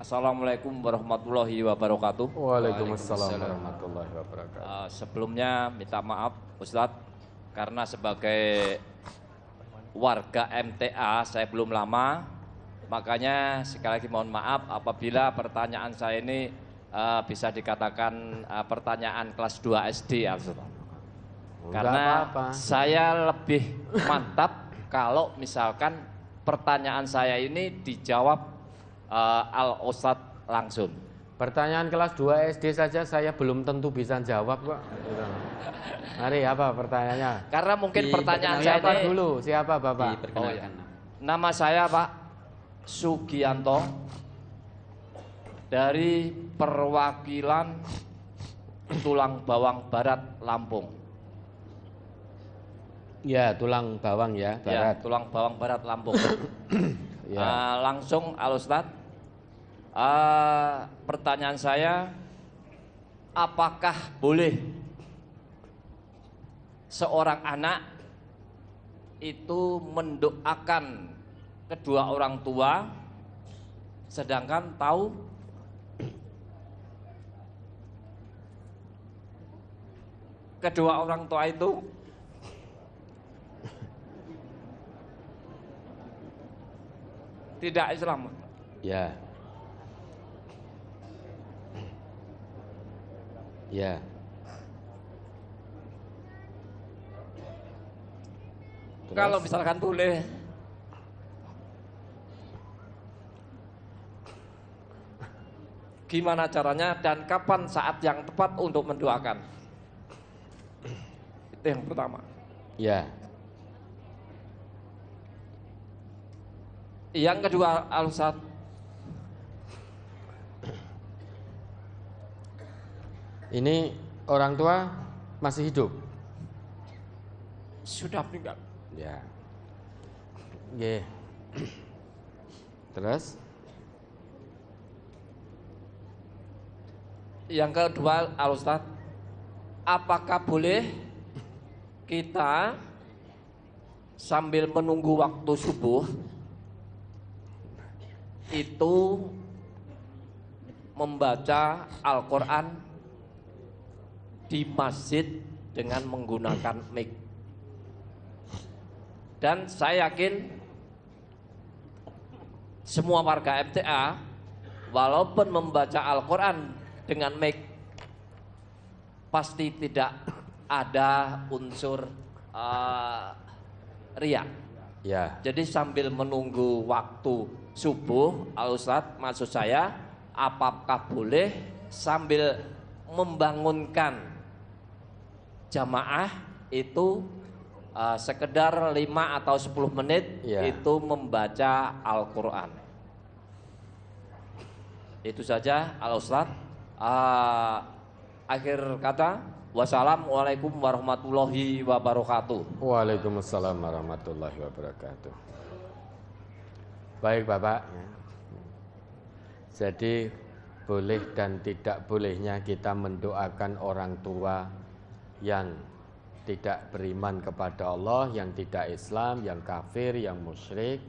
Assalamualaikum warahmatullahi wabarakatuh. Waalaikumsalam warahmatullahi wabarakatuh. Sebelumnya minta maaf Ustadz, karena sebagai warga MTA saya belum lama, makanya sekali lagi mohon maaf apabila pertanyaan saya ini bisa dikatakan pertanyaan kelas 2 SD ya Ustadz. Karena saya lebih mantap kalau misalkan pertanyaan saya ini dijawab Al-Ustadz langsung. Pertanyaan kelas 2 SD saja saya belum tentu bisa jawab kok. Mari apa pertanyaannya? Karena mungkin pertanyaan saya siapa dulu? Siapa Bapak? Nama saya Pak Sugianto dari perwakilan Tulang Bawang Barat Lampung. Ya, Tulang Bawang ya, Barat. Ya, Tulang Bawang Barat Lampung. Ya. Langsung Al-Ustadz, pertanyaan saya, apakah boleh seorang anak itu mendoakan kedua orang tua sedangkan tahu kedua orang tua itu tidak Islam? Ya. Ya. Terus? Kalau misalkan boleh, gimana caranya dan kapan saat yang tepat untuk mendoakan? Itu yang pertama. Ya. Yang kedua, Al-Ustadz, ini orang tua masih hidup? Sudah meninggal. Ya. Oke. Terus? Yang kedua, Al-Ustadz, apakah boleh kita sambil menunggu waktu subuh itu membaca Al-Quran di masjid dengan menggunakan mic? Dan saya yakin semua warga MTA walaupun membaca Al-Quran dengan mic pasti tidak ada unsur riya. Ya. Jadi sambil menunggu waktu subuh, Al-Ustadz, maksud saya, apakah boleh sambil membangunkan jamaah itu sekedar 5 atau 10 menit itu membaca Al-Quran? Itu saja Al-Ustadz. Akhir kata, wassalamualaikum warahmatullahi wabarakatuh. Waalaikumsalam warahmatullahi wabarakatuh. Baik Bapak, jadi boleh dan tidak bolehnya kita mendoakan orang tua yang tidak beriman kepada Allah, yang tidak Islam, yang kafir, yang musyrik,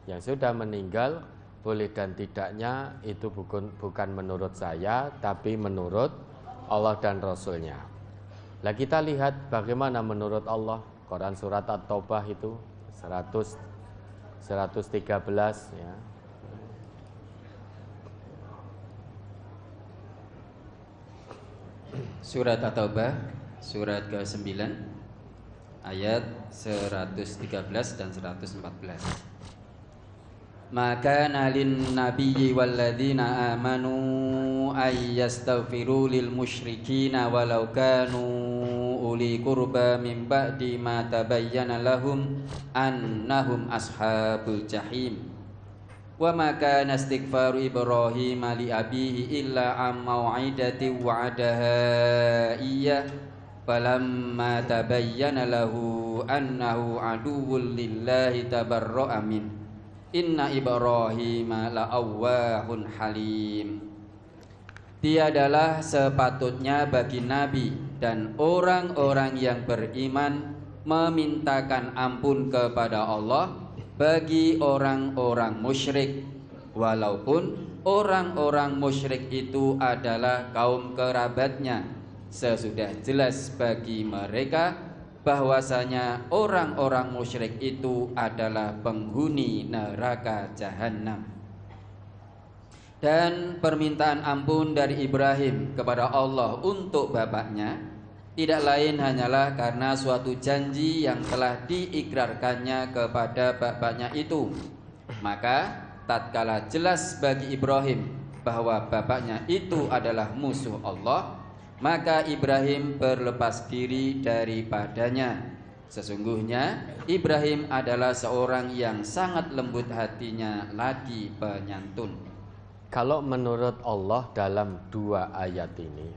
yang sudah meninggal, boleh dan tidaknya itu bukan menurut saya, tapi menurut Allah dan Rasulnya. Nah kita lihat bagaimana menurut Allah. Quran surat At-Taubah itu 113 ya. Surat At-Taubah surat ke-9 ayat 113 dan 114. Maka nalin nabiyyi walladzina amanu ayyastaghfiru lil musyrikina walau kanu uli qurba min ba'di ma tabayyana lahum annahum ashabul jahim. Wa ma kana istighfaru Ibrahim li abihi illa am mau'idatin wa'adaha iyyah falamma tabayyana lahu annahu aduwwul lillahi tabarra'a min. Inna Ibrahim la'awwahun halim. Tiadalah sepatutnya bagi Nabi dan orang-orang yang beriman memintakan ampun kepada Allah bagi orang-orang musyrik, walaupun orang-orang musyrik itu adalah kaum kerabatnya. Sesudah jelas bagi mereka bahwasanya orang-orang musyrik itu adalah penghuni neraka jahanam. Dan permintaan ampun dari Ibrahim kepada Allah untuk bapaknya tidak lain hanyalah karena suatu janji yang telah diikrarkannya kepada bapaknya itu. Maka tatkala jelas bagi Ibrahim bahwa bapaknya itu adalah musuh Allah, maka Ibrahim berlepas diri daripadanya. Sesungguhnya Ibrahim adalah seorang yang sangat lembut hatinya lagi penyantun. Kalau menurut Allah dalam dua ayat ini,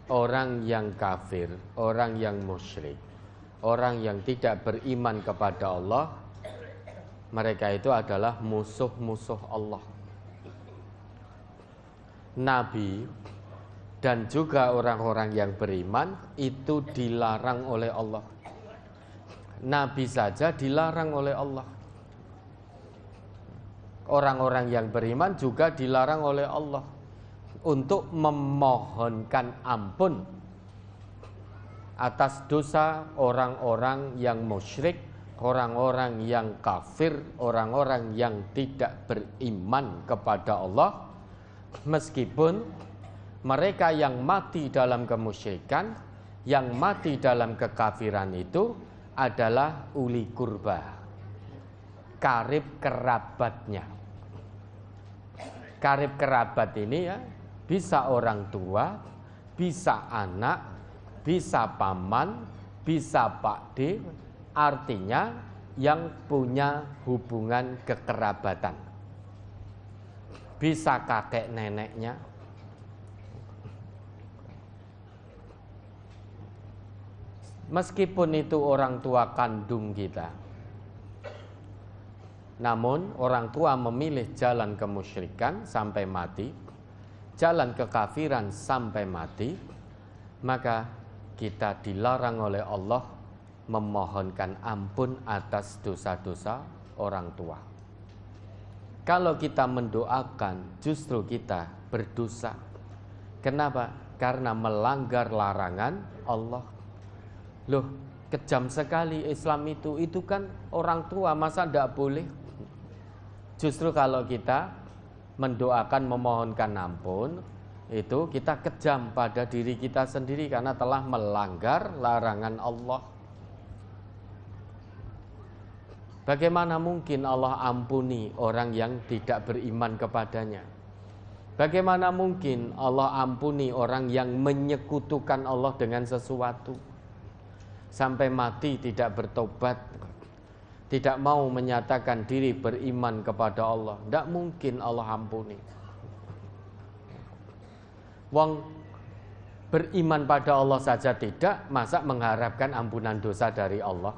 orang yang kafir, orang yang musyrik, orang yang tidak beriman kepada Allah, mereka itu adalah musuh-musuh Allah. Nabi dan juga orang-orang yang beriman itu dilarang oleh Allah. Nabi saja dilarang oleh Allah. Orang-orang yang beriman juga dilarang oleh Allah untuk memohonkan ampun atas dosa orang-orang yang musyrik, orang-orang yang kafir, orang-orang yang tidak beriman kepada Allah, meskipun mereka yang mati dalam kemusyrikan, yang mati dalam kekafiran itu adalah uli kurba, karib kerabatnya. Karib kerabat ini ya bisa orang tua, bisa anak, bisa paman, bisa pakde, artinya yang punya hubungan kekerabatan. Bisa kakek neneknya, meskipun itu orang tua kandung kita. Namun orang tua memilih jalan kemusyrikan sampai mati, jalan kekafiran sampai mati, maka kita dilarang oleh Allah memohonkan ampun atas dosa-dosa orang tua. Kalau kita mendoakan, justru kita berdosa. Kenapa? Karena melanggar larangan Allah. Loh, kejam sekali Islam itu kan orang tua, masa tidak boleh? Justru kalau kita mendoakan, memohonkan ampun, itu kita kejam pada diri kita sendiri karena telah melanggar larangan Allah. Bagaimana mungkin Allah ampuni orang yang tidak beriman kepadanya? Bagaimana mungkin Allah ampuni orang yang menyekutukan Allah dengan sesuatu? Sampai mati tidak bertobat, tidak mau menyatakan diri beriman kepada Allah, tidak mungkin Allah ampuni. Wong beriman pada Allah saja tidak, masa mengharapkan ampunan dosa dari Allah?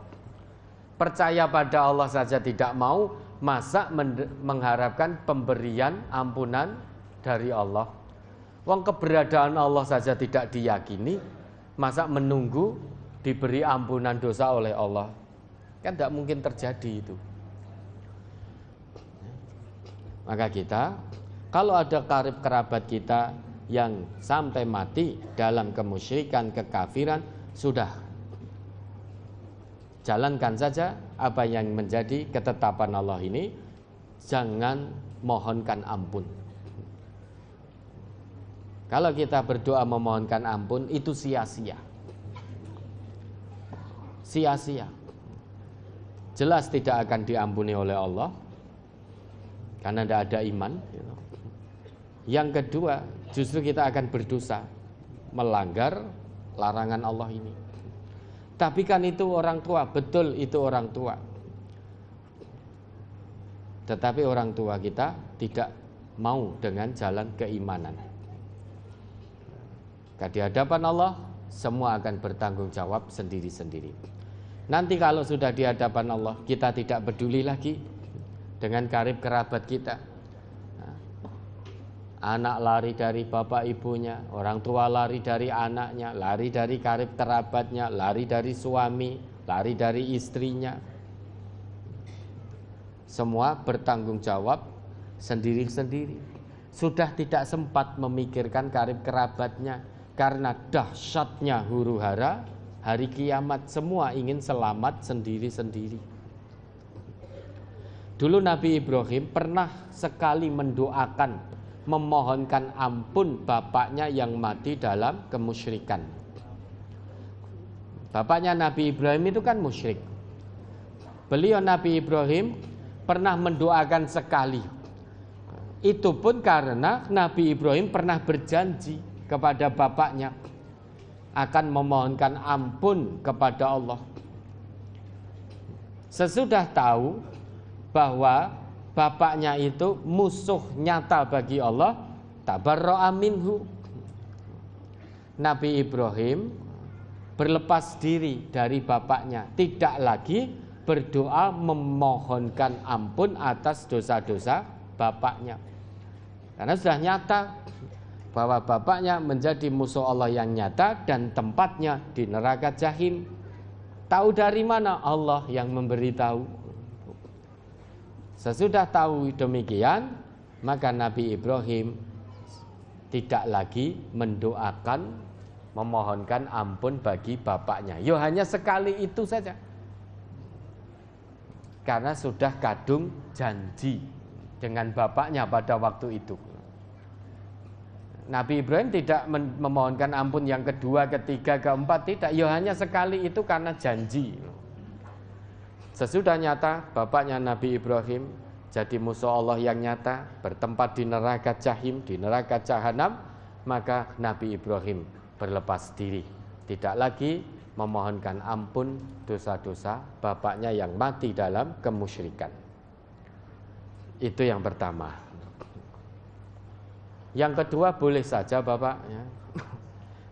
Percaya pada Allah saja tidak mau, masa mengharapkan pemberian ampunan dari Allah? Wong keberadaan Allah saja tidak diyakini, masa menunggu diberi ampunan dosa oleh Allah? Kan tidak mungkin terjadi itu. Maka kita, kalau ada karib kerabat kita yang sampai mati dalam kemusyrikan, kekafiran, sudah jalankan saja apa yang menjadi ketetapan Allah ini. Jangan mohonkan ampun. Kalau kita berdoa memohonkan ampun, itu sia-sia. Sia-sia. Jelas tidak akan diampuni oleh Allah karena tidak ada iman. Yang kedua, justru kita akan berdosa, melanggar larangan Allah ini. Tapi kan itu orang tua, betul itu orang tua. Tetapi orang tua kita tidak mau dengan jalan keimanan. Di hadapan Allah, semua akan bertanggung jawab sendiri-sendiri. Nanti kalau sudah di hadapan Allah, kita tidak peduli lagi dengan karib kerabat kita. Anak lari dari bapak ibunya, orang tua lari dari anaknya, lari dari karib kerabatnya, lari dari suami, lari dari istrinya. Semua bertanggung jawab sendiri-sendiri. Sudah tidak sempat memikirkan karib kerabatnya karena dahsyatnya huru-hara hari kiamat. Semua ingin selamat sendiri-sendiri. Dulu Nabi Ibrahim pernah sekali mendoakan, memohonkan ampun bapaknya yang mati dalam kemusyrikan. Bapaknya Nabi Ibrahim itu kan musyrik. Beliau Nabi Ibrahim pernah mendoakan sekali. Itu pun karena Nabi Ibrahim pernah berjanji kepada bapaknya akan memohonkan ampun kepada Allah. Sesudah tahu bahwa bapaknya itu musuh nyata bagi Allah, tabarra'a minhu. Nabi Ibrahim berlepas diri dari bapaknya, tidak lagi berdoa memohonkan ampun atas dosa-dosa bapaknya. Karena sudah nyata bahwa bapaknya menjadi musuh Allah yang nyata dan tempatnya di neraka jahim. Tahu dari mana? Allah yang memberitahu. Sesudah tahu demikian, maka Nabi Ibrahim tidak lagi mendoakan, memohonkan ampun bagi bapaknya. Yo hanya sekali itu saja. Karena sudah kadung janji dengan bapaknya pada waktu itu. Nabi Ibrahim tidak memohonkan ampun yang kedua, ketiga, keempat, tidak. Ya hanya sekali itu karena janji. Sesudah nyata bapaknya Nabi Ibrahim jadi musuh Allah yang nyata, bertempat di neraka jahim, di neraka jahanam, maka Nabi Ibrahim berlepas diri, tidak lagi memohonkan ampun dosa-dosa bapaknya yang mati dalam kemusyrikan. Itu yang pertama. Yang kedua, boleh saja Bapak ya,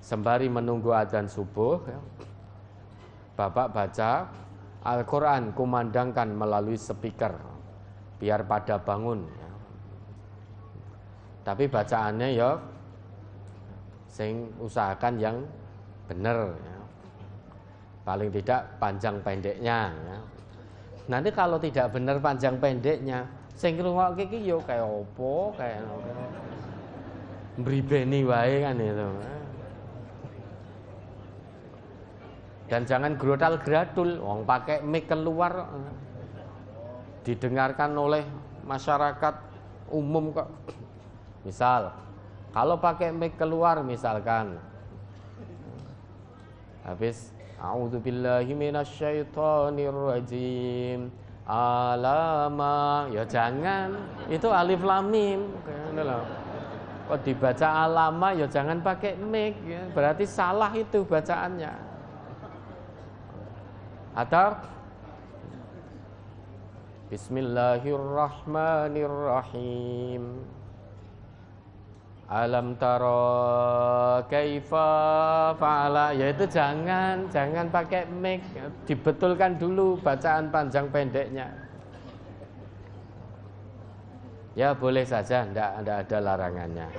sembari menunggu adzan subuh ya, Bapak baca Al-Quran, kumandangkan melalui speaker biar pada bangun ya. Tapi bacaannya ya sing usahakan yang benar ya. Paling tidak panjang pendeknya ya. Nanti kalau tidak benar panjang pendeknya, sing ngrungokke iki yo kayak opo, kayak mribeni wae kan itu. Dan jangan grotal gradul, wong pakai mic keluar didengarkan oleh masyarakat umum kok. Misal, kalau pakai mic keluar misalkan habis a'udzubillahi minasyaitonirrajim alama, ya jangan, itu alif lam mim loh. Kok dibaca alama ya jangan pakai mic ya, berarti salah itu bacaannya. Atau Bismillahirrahmanirrahim. Alam tara kaifa fa'ala, yaitu jangan pakai mic, dibetulkan dulu bacaan panjang pendeknya. Ya boleh saja, enggak ada larangannya.